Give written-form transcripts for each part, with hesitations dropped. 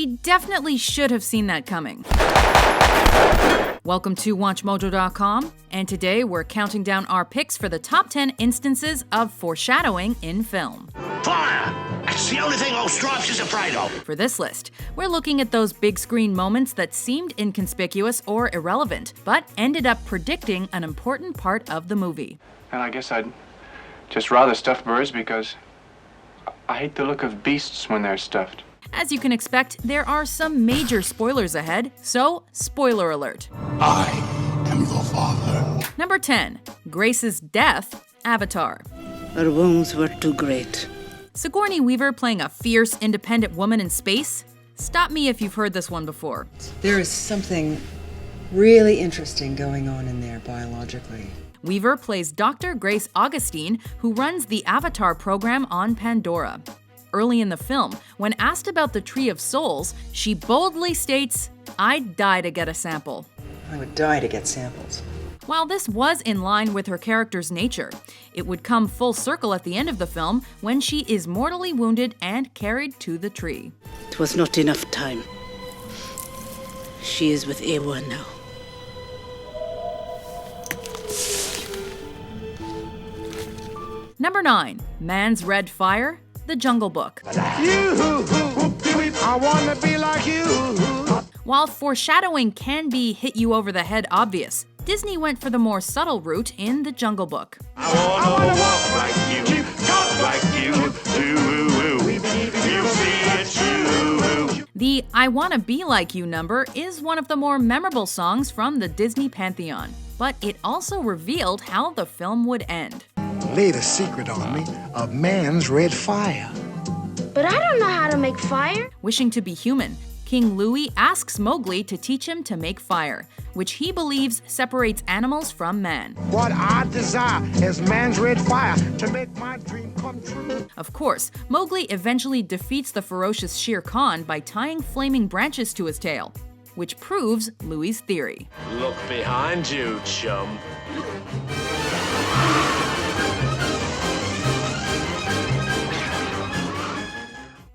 She definitely should have seen that coming. Welcome to WatchMojo.com, and today we're counting down our picks for the top 10 instances of foreshadowing in film. Fire! That's the only thing old Stripes is afraid of. For this list, we're looking at those big screen moments that seemed inconspicuous or irrelevant, but ended up predicting an important part of the movie. And I guess I'd just rather stuff birds because I hate the look of beasts when they're stuffed. As you can expect, there are some major spoilers ahead, so spoiler alert. I am your father. Number 10. Grace's death, Avatar. Her wounds were too great. Sigourney Weaver playing a fierce, independent woman in space? Stop me if you've heard this one before. There is something really interesting going on in there biologically. Weaver plays Dr. Grace Augustine, who runs the Avatar program on Pandora. Early in the film, when asked about the Tree of Souls, she boldly states, "I'd die to get a sample." I would die to get samples. While this was in line with her character's nature, it would come full circle at the end of the film when she is mortally wounded and carried to the tree. It was not enough time. She is with Ewa now. Number 9. Man's Red Fire, The Jungle Book. I wanna be like you. While foreshadowing can be hit you over the head obvious, Disney went for the more subtle route in The Jungle Book. I wanna walk like you, talk like you, you see it's you. The I Wanna Be Like You number is one of the more memorable songs from the Disney pantheon, but it also revealed how the film would end. Laid a secret on me of man's red fire. But I don't know how to make fire. Wishing to be human, King Louie asks Mowgli to teach him to make fire, which he believes separates animals from man. What I desire is man's red fire to make my dream come true. Of course, Mowgli eventually defeats the ferocious Shere Khan by tying flaming branches to his tail, which proves Louie's theory. Look behind you, chum.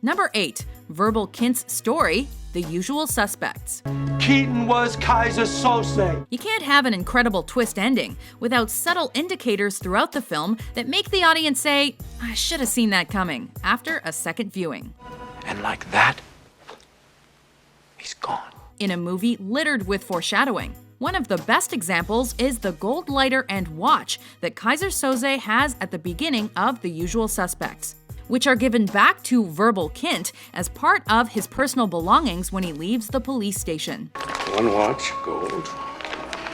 Number 8. Verbal Kint's story, The Usual Suspects. Keaton was Kaiser Sose. You can't have an incredible twist ending without subtle indicators throughout the film that make the audience say, "I should have seen that coming," after a second viewing. And like that, he's gone. In a movie littered with foreshadowing, one of the best examples is the gold lighter and watch that Kaiser Soze has at the beginning of The Usual Suspects, which are given back to Verbal Kint as part of his personal belongings when he leaves the police station. One watch, gold.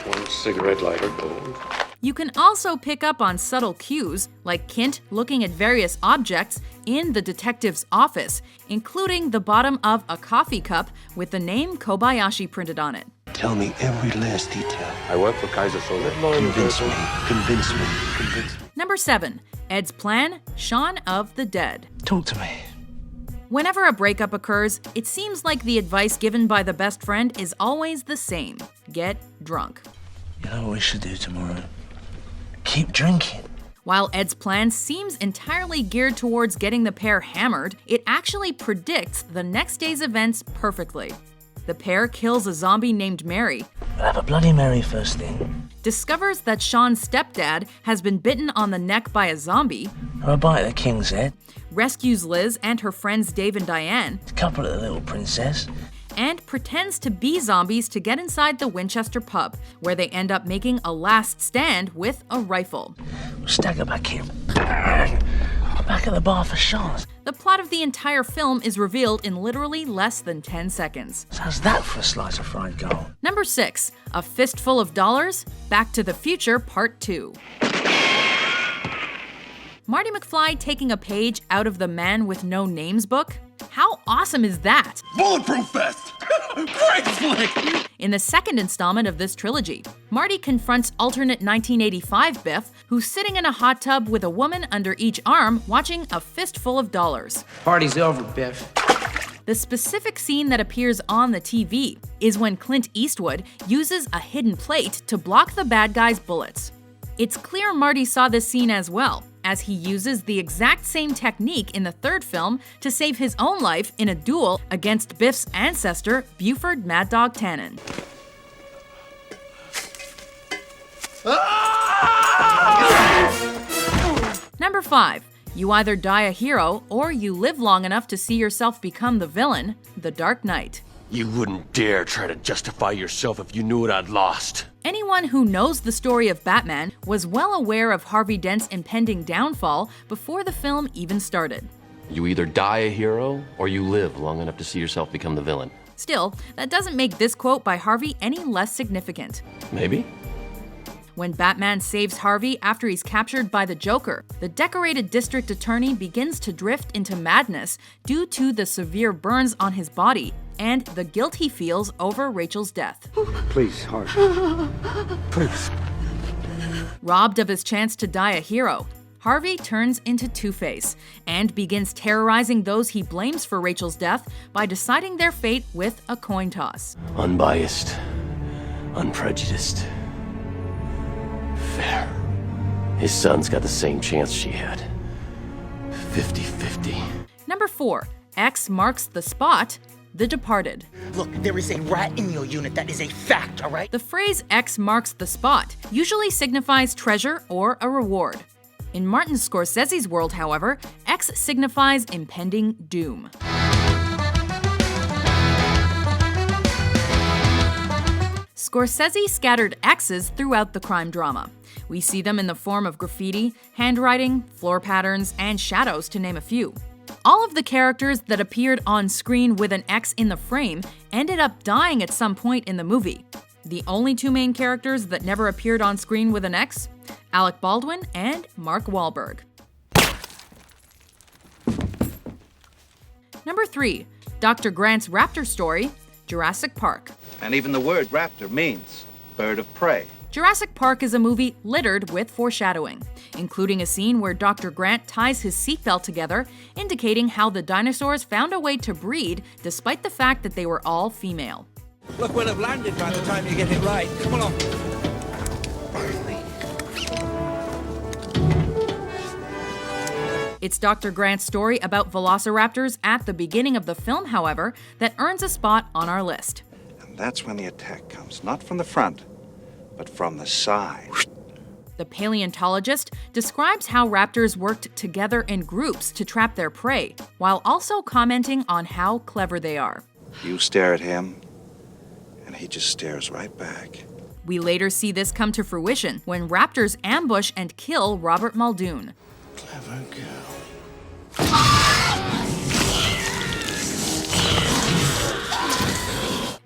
One cigarette lighter, gold. You can also pick up on subtle cues, like Kint looking at various objects in the detective's office, including the bottom of a coffee cup with the name Kobayashi printed on it. Tell me every last detail. I work for Kaiser Soze. Convince me, convince me, convince me. Number 7. Ed's plan, Shaun of the Dead. Talk to me. Whenever a breakup occurs, it seems like the advice given by the best friend is always the same. Get drunk. You know what we should do tomorrow? Keep drinking. While Ed's plan seems entirely geared towards getting the pair hammered, it actually predicts the next day's events perfectly. The pair kills a zombie named Mary, We'll have a Bloody Mary first thing. discovers that Sean's stepdad has been bitten on the neck by a zombie, Have a bite of the king's head. rescues Liz and her friends Dave and Diane, A couple of the little princess. and pretends to be zombies to get inside the Winchester pub, where they end up making a last stand with a rifle. We'll stagger back here. Back at the bar for shots. The plot of the entire film is revealed in literally less than 10 seconds. So how's that for a slice of fried gold? Number 6. A Fistful of Dollars, Back to the Future Part 2. Marty McFly taking a page out of the Man with No Names book? How awesome is that? Bulletproof vest! Great flick! In the second installment of this trilogy, Marty confronts alternate 1985 Biff, who's sitting in a hot tub with a woman under each arm watching A Fistful of Dollars. Party's over, Biff. The specific scene that appears on the TV is when Clint Eastwood uses a hidden plate to block the bad guy's bullets. It's clear Marty saw this scene as well, as he uses the exact same technique in the third film to save his own life in a duel against Biff's ancestor, Buford Mad Dog Tannen. Number 5. You either die a hero, or you live long enough to see yourself become the villain, The Dark Knight. You wouldn't dare try to justify yourself if you knew what I'd lost. Anyone who knows the story of Batman was well aware of Harvey Dent's impending downfall before the film even started. You either die a hero, or you live long enough to see yourself become the villain. Still, that doesn't make this quote by Harvey any less significant. Maybe? When Batman saves Harvey after he's captured by the Joker, the decorated district attorney begins to drift into madness due to the severe burns on his body and the guilt he feels over Rachel's death. Please, Harvey. Please. Robbed of his chance to die a hero, Harvey turns into Two-Face and begins terrorizing those he blames for Rachel's death by deciding their fate with a coin toss. Unbiased, unprejudiced, fair. His son's got the same chance she had. 50-50. Number 4. X marks the spot, The Departed. Look, there is a rat in your unit. That is a fact, all right? The phrase X marks the spot usually signifies treasure or a reward. In Martin Scorsese's world, however, X signifies impending doom. Scorsese scattered X's throughout the crime drama. We see them in the form of graffiti, handwriting, floor patterns, and shadows, to name a few. All of the characters that appeared on screen with an X in the frame ended up dying at some point in the movie. The only two main characters that never appeared on screen with an X? Alec Baldwin and Mark Wahlberg. Number 3. Dr. Grant's Raptor story, Jurassic Park. And even the word raptor means bird of prey. Jurassic Park is a movie littered with foreshadowing, including a scene where Dr. Grant ties his seatbelt together, indicating how the dinosaurs found a way to breed despite the fact that they were all female. Look, we'll have landed by the time you get it right. Come along. It's Dr. Grant's story about velociraptors at the beginning of the film, however, that earns a spot on our list. And that's when the attack comes, not from the front, but from the side. The paleontologist describes how raptors worked together in groups to trap their prey, while also commenting on how clever they are. You stare at him, and he just stares right back. We later see this come to fruition when raptors ambush and kill Robert Muldoon. Clever girl.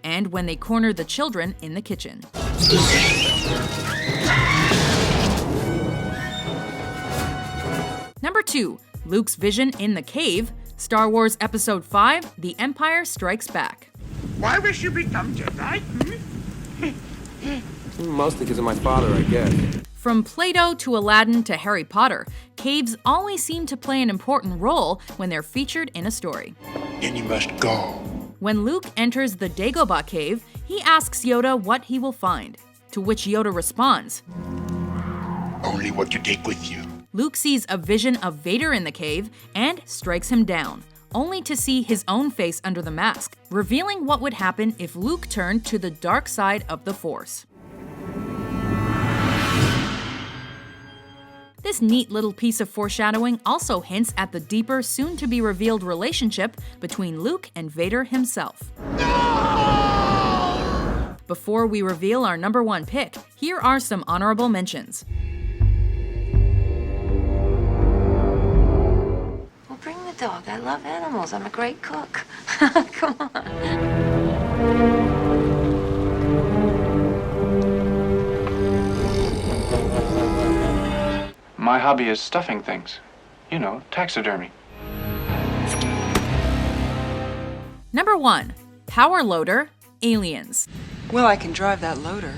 And when they corner the children in the kitchen. Number 2. Luke's vision in the cave, Star Wars Episode 5, The Empire Strikes Back. Why wish you become Jedi? Mostly because of my father, I guess. From Plato to Aladdin to Harry Potter, caves always seem to play an important role when they're featured in a story. Then you must go. When Luke enters the Dagobah cave, he asks Yoda what he will find, to which Yoda responds, Only what you take with you. Luke sees a vision of Vader in the cave and strikes him down, only to see his own face under the mask, revealing what would happen if Luke turned to the dark side of the Force. This neat little piece of foreshadowing also hints at the deeper, soon-to-be-revealed relationship between Luke and Vader himself. No! Before we reveal our number 1 pick, here are some honorable mentions. Well, bring the dog. I love animals. I'm a great cook. Come on. My hobby is stuffing things. You know, taxidermy. Number 1. Power Loader, Aliens. Well, I can drive that loader.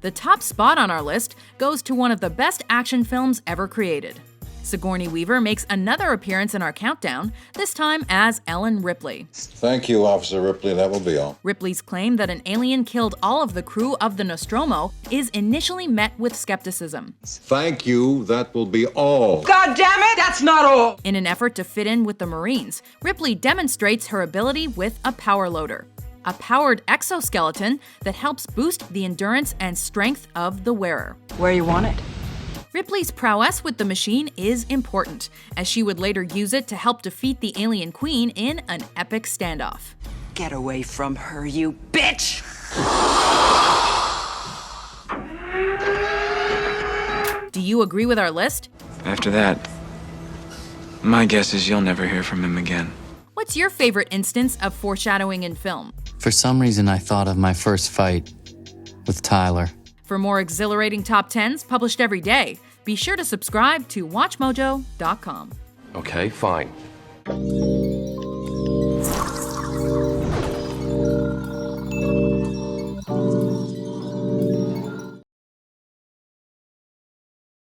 The top spot on our list goes to one of the best action films ever created. Sigourney Weaver makes another appearance in our countdown, this time as Ellen Ripley. Thank you, Officer Ripley. That will be all. Ripley's claim that an alien killed all of the crew of the Nostromo is initially met with skepticism. Thank you. That will be all. God damn it, that's not all! In an effort to fit in with the Marines, Ripley demonstrates her ability with a power loader, a powered exoskeleton that helps boost the endurance and strength of the wearer. Where you want it? Ripley's prowess with the machine is important, as she would later use it to help defeat the alien queen in an epic standoff. Get away from her, you bitch! Do you agree with our list? After that, my guess is you'll never hear from him again. What's your favorite instance of foreshadowing in film? For some reason, I thought of my first fight with Tyler. For more exhilarating top 10s published every day, be sure to subscribe to WatchMojo.com. Okay, fine.